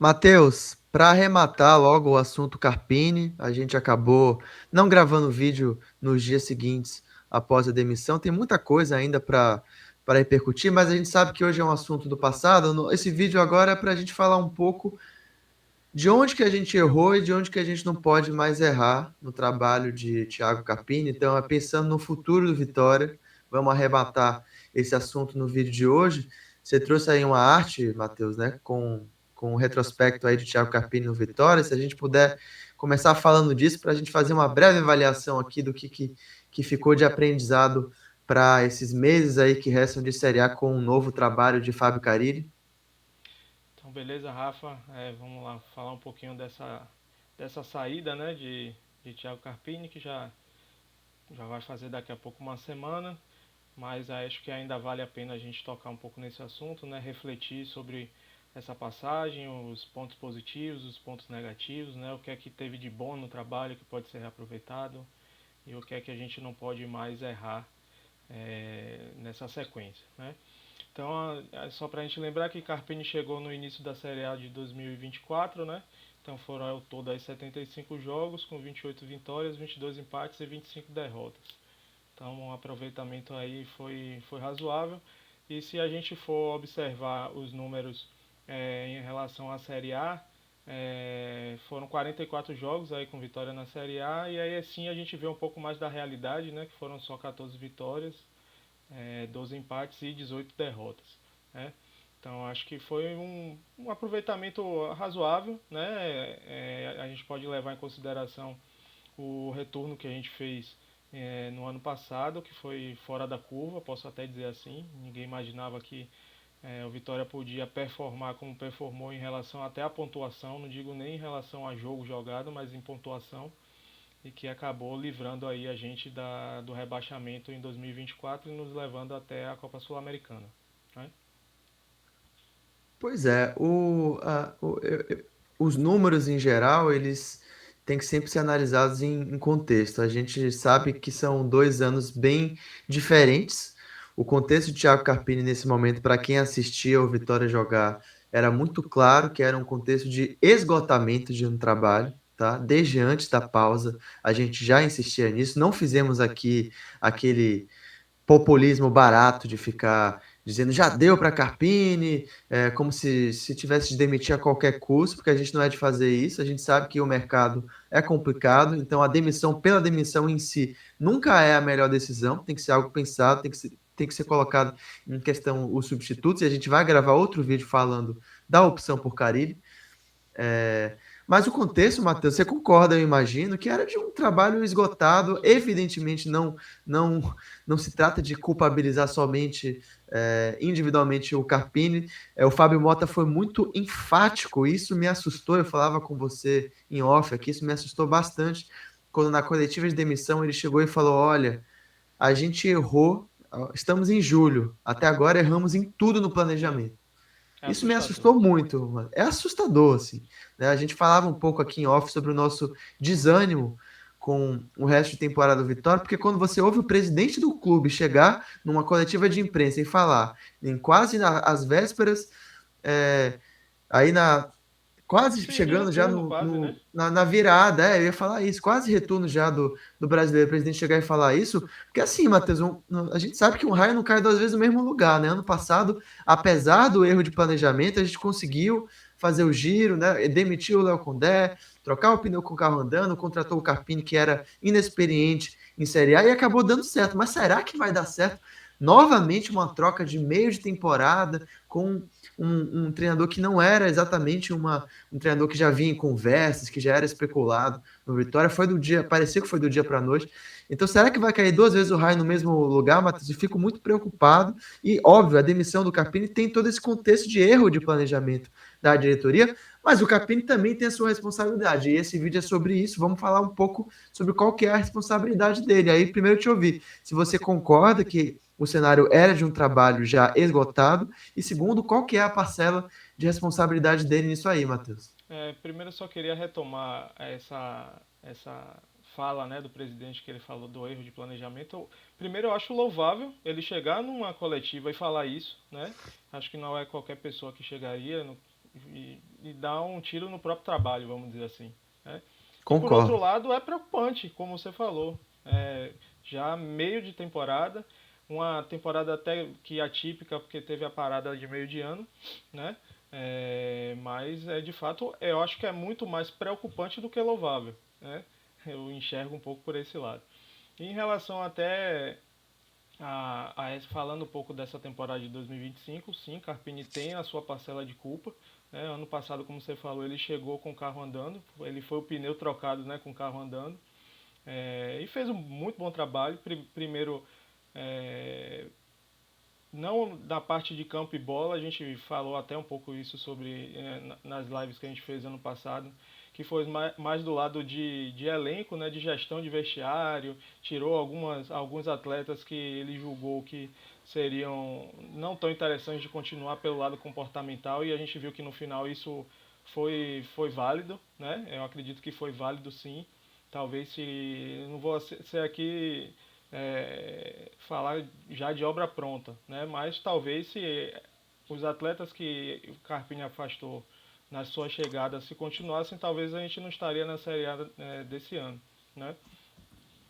Matheus, para arrematar logo o assunto Carpini, a gente acabou não gravando vídeo nos dias seguintes após a demissão. Tem muita coisa ainda para repercutir, mas a gente sabe que hoje é um assunto do passado. Esse vídeo agora é para a gente falar um pouco de onde que a gente errou e de onde que a gente não pode mais errar no trabalho de Thiago Carpini. Então, é pensando no futuro do Vitória, vamos arrematar esse assunto no vídeo de hoje. Você trouxe aí uma arte, Matheus, né, com um retrospecto aí de Thiago Carpini no Vitória. Se a gente puder começar falando disso, para a gente fazer uma breve avaliação aqui do que ficou de aprendizado para esses meses aí que restam de Série A com um novo trabalho de Fábio Carille. Então, beleza, Rafa. Vamos lá falar um pouquinho dessa saída, né, de Thiago Carpini, que já vai fazer daqui a pouco uma semana, mas acho que ainda vale a pena a gente tocar um pouco nesse assunto, né, refletir sobre essa passagem, os pontos positivos, os pontos negativos, né, o que é que teve de bom no trabalho que pode ser reaproveitado e o que é que a gente não pode mais errar nessa sequência, né. Então, só para a gente lembrar que Carpini chegou no início da Série A de 2024, né? Então foram ao todo aí 75 jogos, com 28 vitórias, 22 empates e 25 derrotas. Então o aproveitamento aí foi razoável. E se a gente for observar os números em relação à Série A, foram 44 jogos aí com vitória na Série A, e aí assim a gente vê um pouco mais da realidade, né? Que foram só 14 vitórias, 12 empates e 18 derrotas, né? Então acho que foi um aproveitamento razoável, né? A gente pode levar em consideração o retorno que a gente fez no ano passado, que foi fora da curva, posso até dizer assim. Ninguém imaginava que o Vitória podia performar como performou em relação até à pontuação, não digo nem em relação a jogo jogado, mas em pontuação, e que acabou livrando aí a gente do rebaixamento em 2024 e nos levando até a Copa Sul-Americana, né? Pois é, os números em geral, eles têm que sempre ser analisados em contexto. A gente sabe que são 2 anos bem diferentes. O contexto de Thiago Carpini nesse momento, para quem assistia o Vitória jogar, era muito claro que era um contexto de esgotamento de um trabalho, tá? Desde antes da pausa, a gente já insistia nisso. Não fizemos aqui aquele populismo barato de ficar dizendo já deu para Carpini, como se tivesse de demitir a qualquer custo, porque a gente não é de fazer isso, a gente sabe que o mercado é complicado, então a demissão pela demissão em si nunca é a melhor decisão, tem que ser algo pensado, tem que ser colocado em questão os substitutos, e a gente vai gravar outro vídeo falando da opção por Carille. É, mas o contexto, Matheus, você concorda, eu imagino, que era de um trabalho esgotado. Evidentemente, não, não se trata de culpabilizar somente individualmente o Carpini. O Fábio Mota foi muito enfático, isso me assustou. Eu falava com você em off aqui, isso me assustou bastante. Quando na coletiva de demissão ele chegou e falou: Olha, a gente errou, estamos em julho, até agora erramos em tudo no planejamento. É Isso me assustador. assustou muito, mano. É assustador, assim. Né? A gente falava um pouco aqui em off sobre o nosso desânimo com o resto de temporada do Vitória, porque quando você ouve o presidente do clube chegar numa coletiva de imprensa e falar, em quase às vésperas, é, aí quase Sim, de chegando já retorno quase, né? na virada, eu ia falar isso, quase retorno já do brasileiro, o presidente chegar e falar isso, porque assim, Matheus, a gente sabe que um raio não cai 2 vezes no mesmo lugar, né? Ano passado, apesar do erro de planejamento, a gente conseguiu fazer o giro, né? Demitiu o Léo Condé, trocar o pneu com o carro andando, contratou o Carpini, que era inexperiente em Série A, e acabou dando certo. Mas será que vai dar certo? Novamente uma troca de meio de temporada com um treinador que não era exatamente um treinador que já vinha em conversas, que já era especulado no Vitória, foi do dia, parecia que foi do dia para a noite. Então, será que vai cair 2 vezes o raio no mesmo lugar, Matheus? Eu fico muito preocupado. E, óbvio, a demissão do Carpini tem todo esse contexto de erro de planejamento da diretoria, mas o Carpini também tem a sua responsabilidade. E esse vídeo é sobre isso. Vamos falar um pouco sobre qual que é a responsabilidade dele. Aí, primeiro, te ouvir se você concorda que o cenário era de um trabalho já esgotado, e segundo, qual que é a parcela de responsabilidade dele nisso aí, Matheus? Primeiro eu só queria retomar essa fala, né, do presidente, que ele falou do erro de planejamento. Primeiro eu acho louvável ele chegar numa coletiva e falar isso, né? Acho que não é qualquer pessoa que chegaria, e e dá um tiro no próprio trabalho, vamos dizer assim, né? E por outro Concordo. lado, é preocupante, como você falou. Já meio de temporada, uma temporada até que atípica, porque teve a parada de meio de ano, né? Mas de fato eu acho que é muito mais preocupante do que louvável, né? Eu enxergo um pouco por esse lado. E em relação até falando um pouco dessa temporada de 2025, sim, Carpini tem a sua parcela de culpa. Né? Ano passado, como você falou, ele chegou com o carro andando, ele foi o pneu trocado, né, com o carro andando, e fez um muito bom trabalho. Primeiro, é, não da parte de campo e bola, a gente falou até um pouco isso sobre nas lives que a gente fez ano passado, que foi mais do lado de elenco, né, de gestão de vestiário, tirou alguns atletas que ele julgou que seriam não tão interessantes de continuar pelo lado comportamental, e a gente viu que no final isso foi válido, né? Eu acredito que foi válido sim. Talvez se não vou ser aqui falar já de obra pronta, né? Mas talvez se os atletas que o Carpini afastou na sua chegada se continuassem, talvez a gente não estaria na Série A desse ano, né?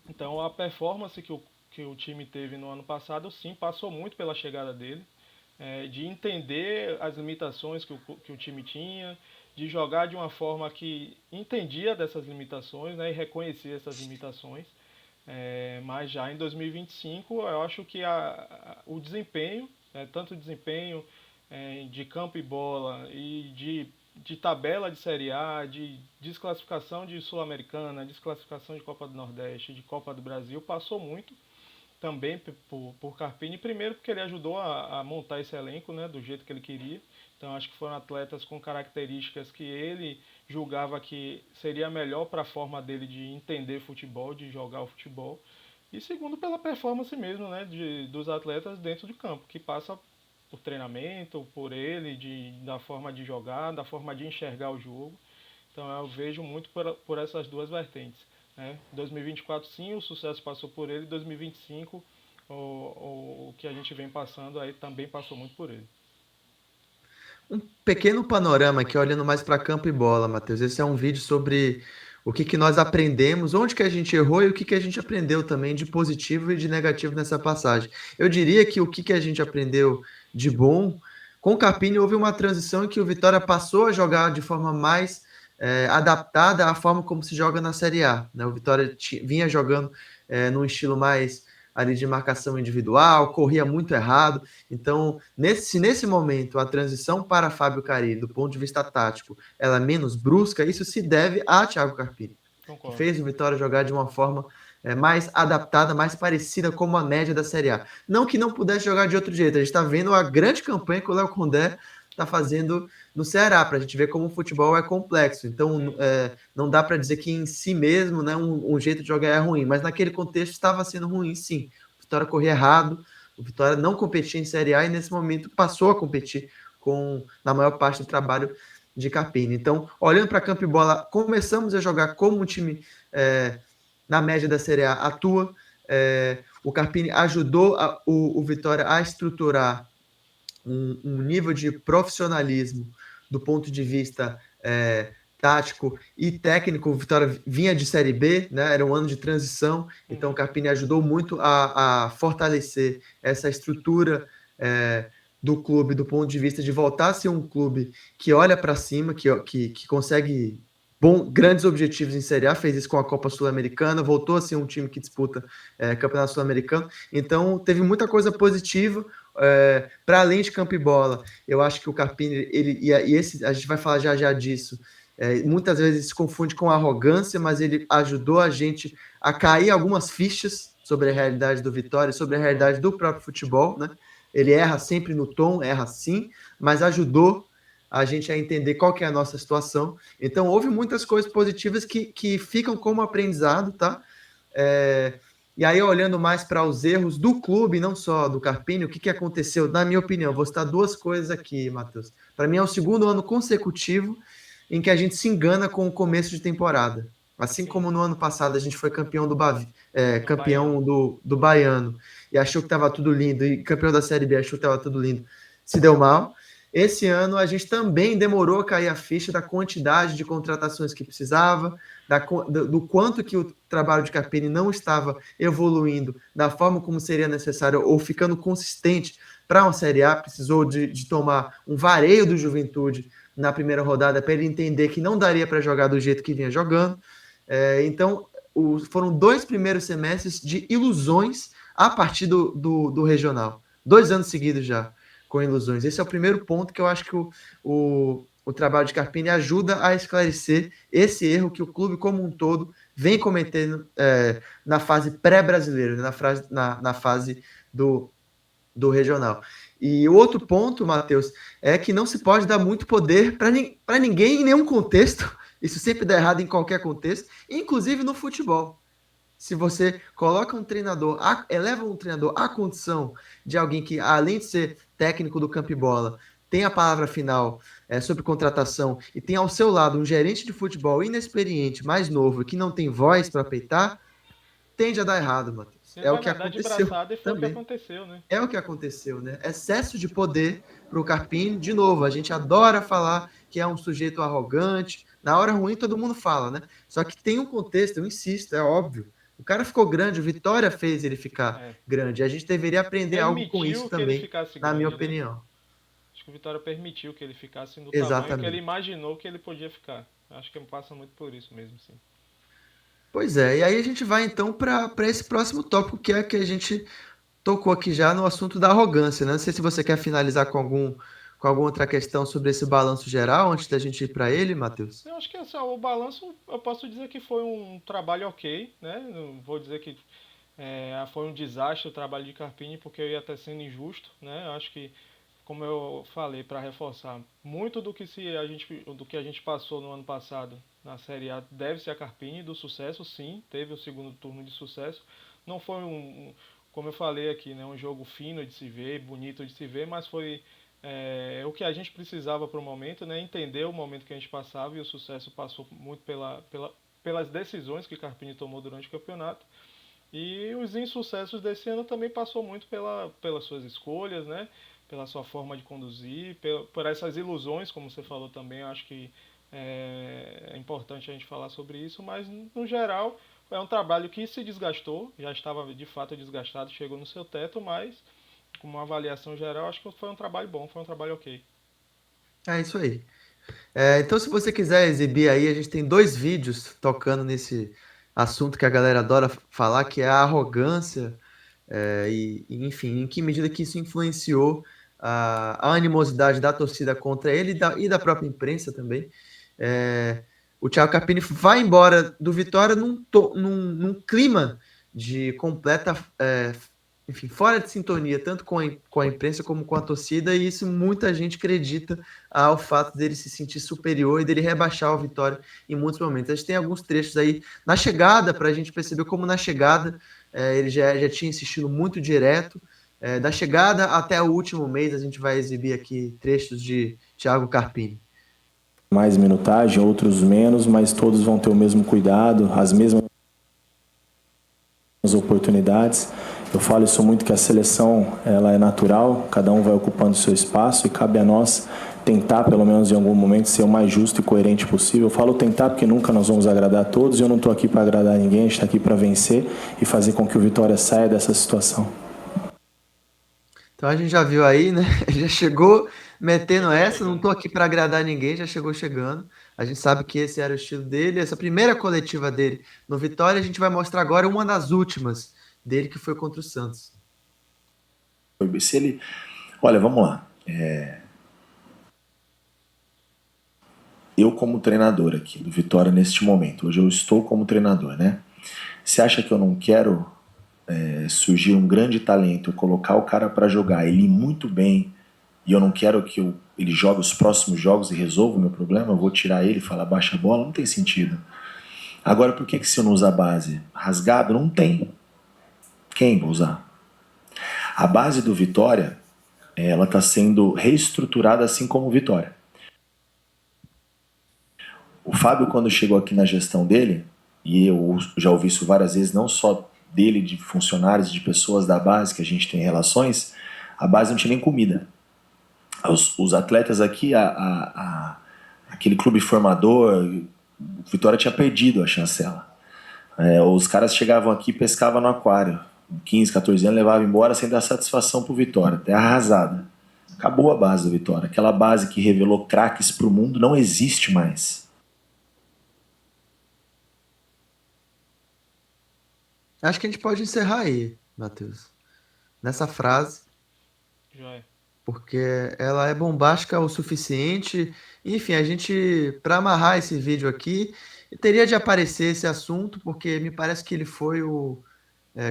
Então a performance que o time teve no ano passado, sim, passou muito pela chegada dele, de entender as limitações que o time tinha, de jogar de uma forma que entendia dessas limitações, né, e reconhecia essas limitações. Mas já em 2025, eu acho que o desempenho, tanto o desempenho de campo e bola e de tabela de Série A, de desclassificação de Sul-Americana, desclassificação de Copa do Nordeste, de Copa do Brasil, passou muito também por Carpini, primeiro porque ele ajudou a montar esse elenco, né, do jeito que ele queria. Então acho que foram atletas com características que ele julgava que seria melhor para a forma dele de entender futebol, de jogar o futebol. E segundo pela performance mesmo, né, dos atletas dentro de campo, que passa por treinamento, por ele, da forma de jogar, da forma de enxergar o jogo. Então eu vejo muito por essas duas vertentes. Né? 2024 sim, o sucesso passou por ele, 2025 o que a gente vem passando aí também passou muito por ele. Um pequeno panorama aqui, olhando mais para campo e bola, Matheus. Esse é um vídeo sobre o que, que nós aprendemos, onde que a gente errou e o que, que a gente aprendeu também de positivo e de negativo nessa passagem. Eu diria que o que, que a gente aprendeu de bom, com o Carpini houve uma transição em que o Vitória passou a jogar de forma mais adaptada à forma como se joga na Série A. Né? O Vitória vinha jogando num estilo mais ali de marcação individual, corria muito errado. Então, nesse momento a transição para Fábio Carille, do ponto de vista tático, ela é menos brusca, isso se deve a Thiago Carpini, que Concordo. fez o Vitória jogar de uma forma mais adaptada, mais parecida com a média da Série A. Não que não pudesse jogar de outro jeito, a gente está vendo a grande campanha que o Léo Condé está fazendo no Ceará, para a gente ver como o futebol é complexo. Então, não dá para dizer que em si mesmo, né, um jeito de jogar é ruim, mas naquele contexto estava sendo ruim, sim. O Vitória corria errado, o Vitória não competia em Série A e nesse momento passou a competir na maior parte do trabalho de Carpini. Então, olhando para campo e bola, começamos a jogar como um time na média da Série A atua. O Carpini ajudou o Vitória a estruturar um nível de profissionalismo do ponto de vista tático e técnico. O Vitória vinha de Série B, né? Era um ano de transição, então o Carpini ajudou muito a fortalecer essa estrutura do clube do ponto de vista de voltar a ser um clube que olha para cima, que consegue grandes objetivos em Série A, fez isso com a Copa Sul-Americana, voltou a ser um time que disputa Campeonato Sul-Americano, então teve muita coisa positiva. Para além de campo e bola, eu acho que o Carpini, a gente vai falar já disso, muitas vezes se confunde com arrogância, mas ele ajudou a gente a cair algumas fichas sobre a realidade do Vitória, sobre a realidade do próprio futebol, né? Ele erra sempre no tom, erra sim, mas ajudou a gente a entender qual que é a nossa situação. Então, houve muitas coisas positivas que ficam como aprendizado, tá? E aí, olhando mais para os erros do clube, não só do Carpini, o que aconteceu? Na minha opinião, vou citar duas coisas aqui, Matheus. Para mim, é o segundo ano consecutivo em que a gente se engana com o começo de temporada. Assim como no ano passado a gente foi campeão campeão do Baiano e achou que estava tudo lindo, e campeão da Série B achou que estava tudo lindo, se deu mal. Esse ano a gente também demorou a cair a ficha da quantidade de contratações que precisava, do quanto que o trabalho de Carpini não estava evoluindo da forma como seria necessário ou ficando consistente para uma Série A. Precisou de tomar um vareio do Juventude na primeira rodada para ele entender que não daria para jogar do jeito que vinha jogando. Então, foram 2 primeiros semestres de ilusões a partir do regional. 2 anos seguidos já com ilusões. Esse é o primeiro ponto que eu acho que o trabalho de Carpini ajuda a esclarecer esse erro que o clube como um todo vem cometendo na fase pré-brasileira, na fase do regional. E o outro ponto, Matheus, é que não se pode dar muito poder para ninguém em nenhum contexto. Isso sempre dá errado em qualquer contexto, inclusive no futebol. Se você coloca um treinador, eleva um treinador à condição de alguém que, além de ser técnico do campo e bola, tem a palavra final sobre contratação e tem ao seu lado um gerente de futebol inexperiente, mais novo, que não tem voz para peitar, tende a dar errado, Matheus. Ele É o vai que nadar de aconteceu braçada e foi o que também. aconteceu, né? É o que aconteceu, né? Excesso de poder para o Carpini. De novo, a gente adora falar que é um sujeito arrogante. Na hora ruim, todo mundo fala, né? Só que tem um contexto, eu insisto, é óbvio. O cara ficou grande, o Vitória fez ele ficar grande. A gente deveria aprender algo com isso Permitiu que ele também, ficasse na minha grande, né? opinião. Acho que o Vitória permitiu que ele ficasse no tamanho que ele Exatamente. imaginou que ele podia ficar. Acho que passa muito por isso mesmo, sim. Pois é, e aí a gente vai então para esse próximo tópico, que é que a gente tocou aqui já no assunto da arrogância, né? Não sei se você quer finalizar com alguma outra questão sobre esse balanço geral antes da gente ir para ele, Matheus. Eu acho que assim, o balanço, eu posso dizer que foi um trabalho ok, né? Não vou dizer que foi um desastre o trabalho de Carpini, porque eu ia estar sendo injusto, né? Eu acho que, como eu falei, para reforçar, muito do que a gente passou no ano passado na Série A deve-se a Carpini, do sucesso, sim, teve o segundo turno de sucesso. Não foi como eu falei aqui, né, um jogo fino de se ver, bonito de se ver, mas foi o que a gente precisava para o momento, né, entender o momento que a gente passava, e o sucesso passou muito pelas decisões que Carpini tomou durante o campeonato. E os insucessos desse ano também passou muito pelas suas escolhas, né? Pela sua forma de conduzir, por essas ilusões, como você falou também. Eu acho que é importante a gente falar sobre isso, mas no geral é um trabalho que se desgastou, já estava de fato desgastado, chegou no seu teto, mas com uma avaliação geral, acho que foi um trabalho bom, foi um trabalho ok. É isso aí. Então, se você quiser exibir aí, a gente tem 2 vídeos tocando nesse assunto que a galera adora falar, que é a arrogância, enfim, em que medida que isso influenciou a animosidade da torcida contra ele e da própria imprensa também. O Thiago Carpini vai embora do Vitória num clima de completa, enfim, fora de sintonia, tanto com a imprensa como com a torcida, e isso muita gente acredita ao fato dele se sentir superior e dele rebaixar o Vitória em muitos momentos. A gente tem alguns trechos aí na chegada, para a gente perceber como na chegada ele já tinha insistido muito direto. Da chegada até o último mês, a gente vai exibir aqui trechos de Thiago Carpini. Mais minutagem, outros menos, mas todos vão ter o mesmo cuidado, as mesmas oportunidades. Eu falo isso muito, que a seleção ela é natural, cada um vai ocupando o seu espaço e cabe a nós tentar, pelo menos em algum momento, ser o mais justo e coerente possível. Eu falo tentar porque nunca nós vamos agradar a todos, e eu não estou aqui para agradar ninguém, a gente está aqui para vencer e fazer com que o Vitória saia dessa situação. Então a gente já viu aí, né? Já chegou metendo essa, não estou aqui para agradar ninguém, já chegou chegando. A gente sabe que esse era o estilo dele, essa primeira coletiva dele no Vitória, a gente vai mostrar agora uma das últimas dele, que foi contra o Santos. Se ele... Olha, vamos lá. Eu como treinador aqui do Vitória neste momento, hoje eu estou como treinador, né? Você acha que eu não quero surgir um grande talento, eu colocar o cara para jogar, ele ir muito bem, e eu não quero que ele jogue os próximos jogos e resolva o meu problema? Eu vou tirar ele e falar baixa a bola? Não tem sentido. Agora, por que se eu não usar a base? Rasgado? Não tem. Quem vai usar? A base do Vitória, ela está sendo reestruturada assim como o Vitória. O Fábio, quando chegou aqui na gestão dele, e eu já ouvi isso várias vezes, não só dele, de funcionários, de pessoas da base que a gente tem relações, a base não tinha nem comida. Os atletas aqui, aquele clube formador, o Vitória tinha perdido a chancela. Os caras chegavam aqui e pescavam no aquário. 15, 14 anos, levavam embora sem dar satisfação pro Vitória. Terra arrasada. Acabou a base do Vitória. Aquela base que revelou craques pro mundo não existe mais. Acho que a gente pode encerrar aí, Matheus, nessa frase, Joia. porque ela é bombástica o suficiente. Enfim, a gente, para amarrar esse vídeo aqui, teria de aparecer esse assunto, porque me parece que ele foi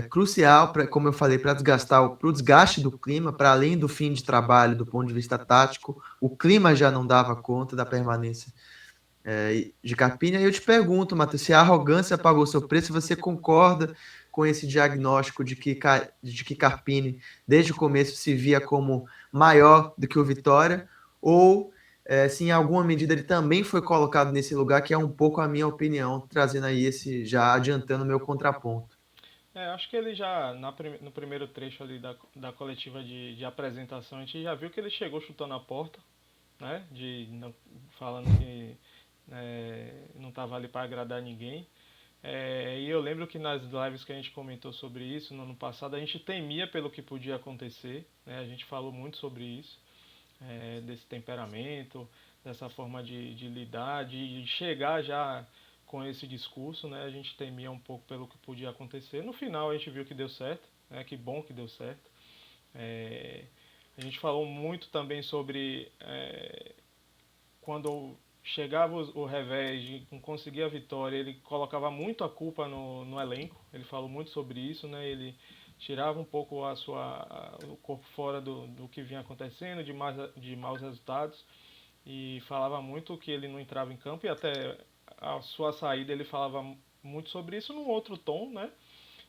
crucial, como eu falei, para o desgaste do clima, para além do fim de trabalho, do ponto de vista tático, o clima já não dava conta da permanência de Carpini. Aí eu te pergunto, Matheus, se a arrogância pagou seu preço, você concorda com esse diagnóstico de que Carpini, desde o começo, se via como maior do que o Vitória, ou se em alguma medida ele também foi colocado nesse lugar, que é um pouco a minha opinião, trazendo aí já adiantando o meu contraponto. Acho que ele já, no primeiro trecho ali da coletiva de apresentação, a gente já viu que ele chegou chutando a porta, né? Falando que não estava ali para agradar ninguém. E eu lembro que nas lives que a gente comentou sobre isso no ano passado, a gente temia pelo que podia acontecer, né? A gente falou muito sobre isso, desse temperamento, dessa forma de lidar, de chegar já com esse discurso, né? A gente temia um pouco pelo que podia acontecer. No final a gente viu que deu certo, né? Que bom que deu certo. A gente falou muito também sobre quando chegava o revés de não conseguir a vitória, ele colocava muito a culpa no elenco. Ele falou muito sobre isso, né? Ele tirava um pouco o corpo fora do que vinha acontecendo, de maus resultados, e falava muito que ele não entrava em campo, e até a sua saída ele falava muito sobre isso num outro tom, né?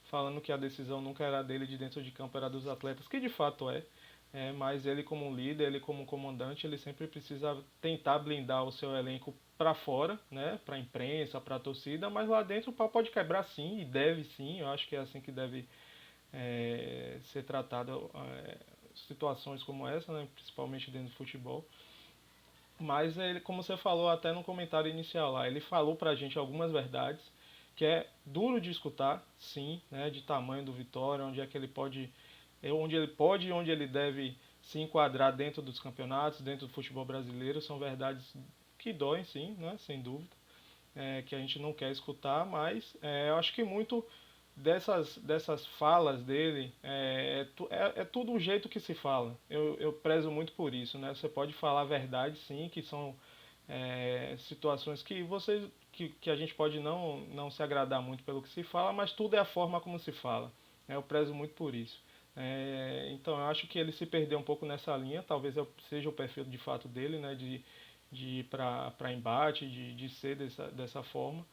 Falando que a decisão nunca era dele de dentro de campo, era dos atletas, que de fato mas ele como um líder, ele como um comandante, ele sempre precisa tentar blindar o seu elenco para fora, né, para a imprensa, para a torcida, mas lá dentro o pau pode quebrar sim, e deve sim, eu acho que é assim que deve ser tratada situações como essa, né, principalmente dentro do futebol. Mas ele, como você falou até no comentário inicial lá, ele falou pra gente algumas verdades que é duro de escutar, sim, né, de tamanho do Vitória, onde é que ele pode, e onde ele deve se enquadrar dentro dos campeonatos, dentro do futebol brasileiro, são verdades que doem, sim, né, sem dúvida, que a gente não quer escutar, mas eu acho que muito dessas falas dele é tudo o jeito que se fala. Eu prezo muito por isso, né? Você pode falar a verdade, sim, que são situações que a gente pode não se agradar muito pelo que se fala, mas tudo é a forma como se fala. Eu prezo muito por isso. Então eu acho que ele se perdeu um pouco nessa linha, talvez seja o perfil de fato dele, né? De ir para embate, de ser dessa forma.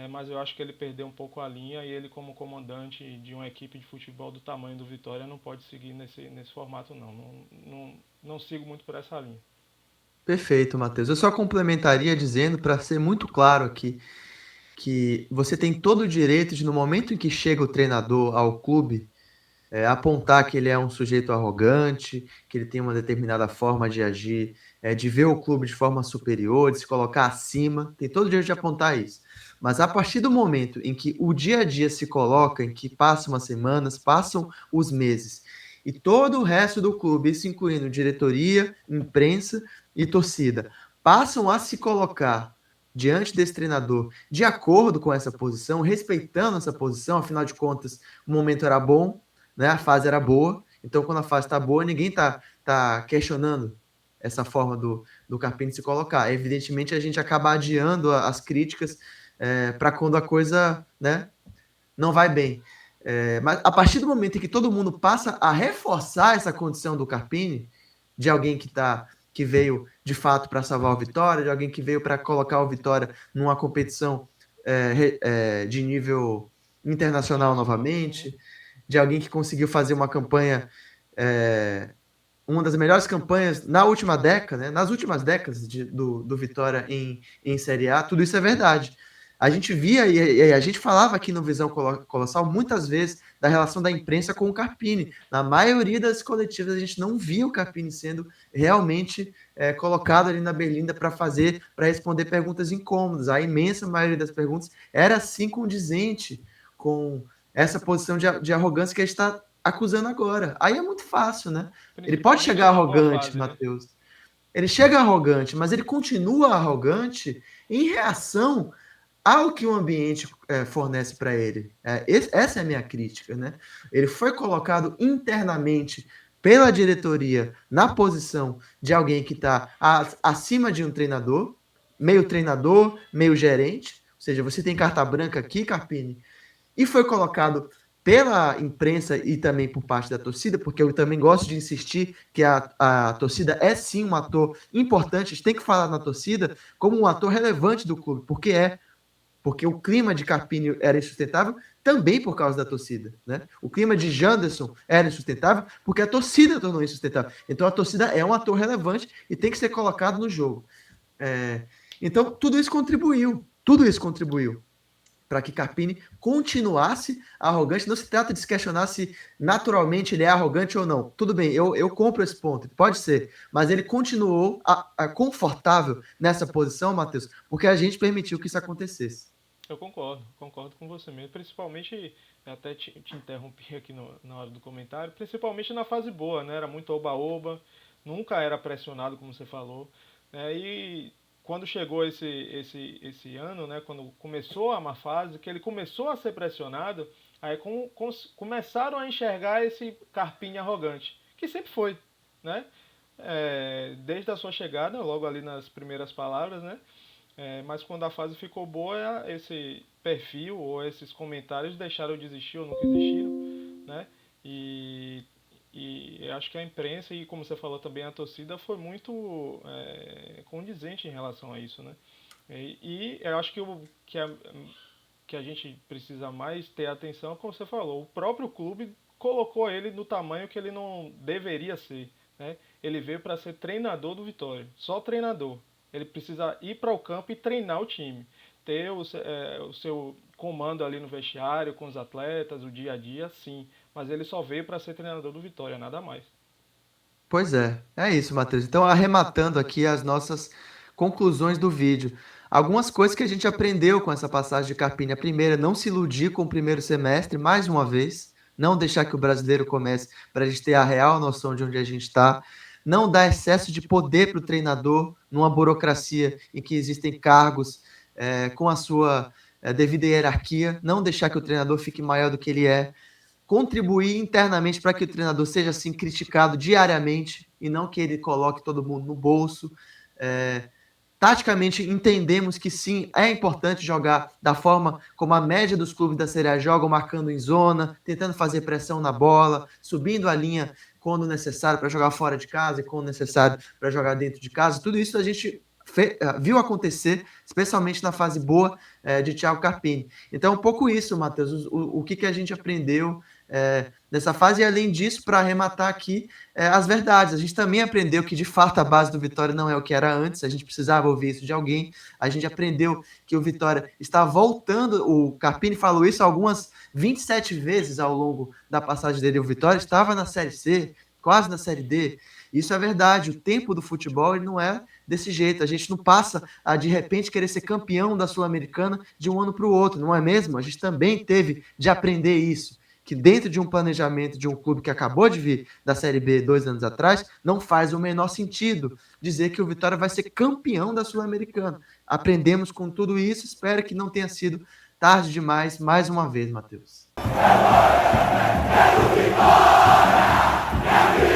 Mas eu acho que ele perdeu um pouco a linha, e ele como comandante de uma equipe de futebol do tamanho do Vitória não pode seguir nesse formato não. Não sigo muito por essa linha. Perfeito, Matheus. Eu só complementaria dizendo, para ser muito claro aqui, que você tem todo o direito de, no momento em que chega o treinador ao clube, apontar que ele é um sujeito arrogante, que ele tem uma determinada forma de agir, de ver o clube de forma superior, de se colocar acima, tem todo o direito de apontar isso. Mas a partir do momento em que o dia a dia se coloca, em que passam as semanas, passam os meses, e todo o resto do clube, isso incluindo diretoria, imprensa e torcida, passam a se colocar diante desse treinador de acordo com essa posição, respeitando essa posição, afinal de contas, o momento era bom, né? A fase era boa, então quando a fase está boa, ninguém tá questionando essa forma do Carpini se colocar. Evidentemente, a gente acaba adiando as críticas para quando a coisa, né, não vai bem. Mas a partir do momento em que todo mundo passa a reforçar essa condição do Carpini, de alguém que veio de fato para salvar o Vitória, de alguém que veio para colocar o Vitória numa competição de nível internacional novamente, de alguém que conseguiu fazer uma campanha, uma das melhores campanhas na última década, né? Nas últimas décadas do Vitória em Série A, tudo isso é verdade. A gente via e a gente falava aqui no Visão Colossal muitas vezes da relação da imprensa com o Carpini. Na maioria das coletivas, a gente não via o Carpini sendo realmente colocado ali na berlinda para responder perguntas incômodas. A imensa maioria das perguntas era assim condizente com essa posição de arrogância que a gente está acusando agora. Aí é muito fácil, né? Ele pode chegar arrogante, Matheus. Né? Ele chega arrogante, mas ele continua arrogante em reação ao que o ambiente fornece para ele. Essa é a minha crítica, né? Ele foi colocado internamente pela diretoria na posição de alguém que está acima de um treinador, meio gerente, ou seja, você tem carta branca aqui, Carpini, e foi colocado pela imprensa e também por parte da torcida, porque eu também gosto de insistir que a torcida é sim um ator importante, a gente tem que falar na torcida como um ator relevante do clube, porque o clima de Carpini era insustentável também por causa da torcida, né? O clima de Janderson era insustentável porque a torcida tornou insustentável. Então a torcida é um ator relevante e tem que ser colocado no jogo. Então tudo isso contribuiu para que Carpini continuasse arrogante. Não se trata de se questionar se naturalmente ele é arrogante ou não. Tudo bem, eu compro esse ponto, pode ser. Mas ele continuou confortável nessa posição, Matheus, porque a gente permitiu que isso acontecesse. Eu concordo com você mesmo. Principalmente, até te interrompi aqui na hora do comentário, principalmente na fase boa, né? Era muito oba-oba, nunca era pressionado, como você falou. E quando chegou esse ano, né, quando começou a má fase, que ele começou a ser pressionado, aí começaram a enxergar esse Carpini arrogante, que sempre foi, né? Desde a sua chegada, logo ali nas primeiras palavras, né? Mas quando a fase ficou boa, esse perfil ou esses comentários deixaram de existir ou nunca existiram, né? E eu acho que a imprensa e, como você falou também, a torcida foi muito condizente em relação a isso, né? E eu acho que a gente precisa mais ter atenção, como você falou, o próprio clube colocou ele no tamanho que ele não deveria ser, né? Ele veio para ser treinador do Vitória, só treinador. Ele precisa ir para o campo e treinar o time, ter o seu comando ali no vestiário, com os atletas, o dia a dia, sim. Mas ele só veio para ser treinador do Vitória, nada mais. Pois é isso, Matheus. Então, arrematando aqui as nossas conclusões do vídeo. Algumas coisas que a gente aprendeu com essa passagem de Carpini. A primeira, não se iludir com o primeiro semestre, mais uma vez. Não deixar que o brasileiro comece para a gente ter a real noção de onde a gente está. Não dar excesso de poder para o treinador numa burocracia em que existem cargos com a sua devida hierarquia. Não deixar que o treinador fique maior do que ele é. Contribuir internamente para que o treinador seja assim criticado diariamente e não que ele coloque todo mundo no bolso. Taticamente, entendemos que sim, é importante jogar da forma como a média dos clubes da Série A jogam, marcando em zona, tentando fazer pressão na bola, subindo a linha quando necessário para jogar fora de casa e quando necessário para jogar dentro de casa. Tudo isso a gente viu acontecer, especialmente na fase boa de Thiago Carpini. Então, um pouco isso, Matheus, o que a gente aprendeu nessa fase, e além disso, para arrematar aqui as verdades. A gente também aprendeu que, de fato, a base do Vitória não é o que era antes, a gente precisava ouvir isso de alguém, a gente aprendeu que o Vitória está voltando, o Carpini falou isso algumas 27 vezes ao longo da passagem dele, o Vitória estava na Série C, quase na Série D. Isso é verdade, o tempo do futebol ele não é desse jeito, a gente não passa a de repente querer ser campeão da Sul-Americana de um ano para o outro, não é mesmo? A gente também teve de aprender isso, que dentro de um planejamento de um clube que acabou de vir da Série B 2 anos atrás, não faz o menor sentido dizer que o Vitória vai ser campeão da Sul-Americana. Aprendemos com tudo isso, espero que não tenha sido tarde demais, mais uma vez, Matheus. É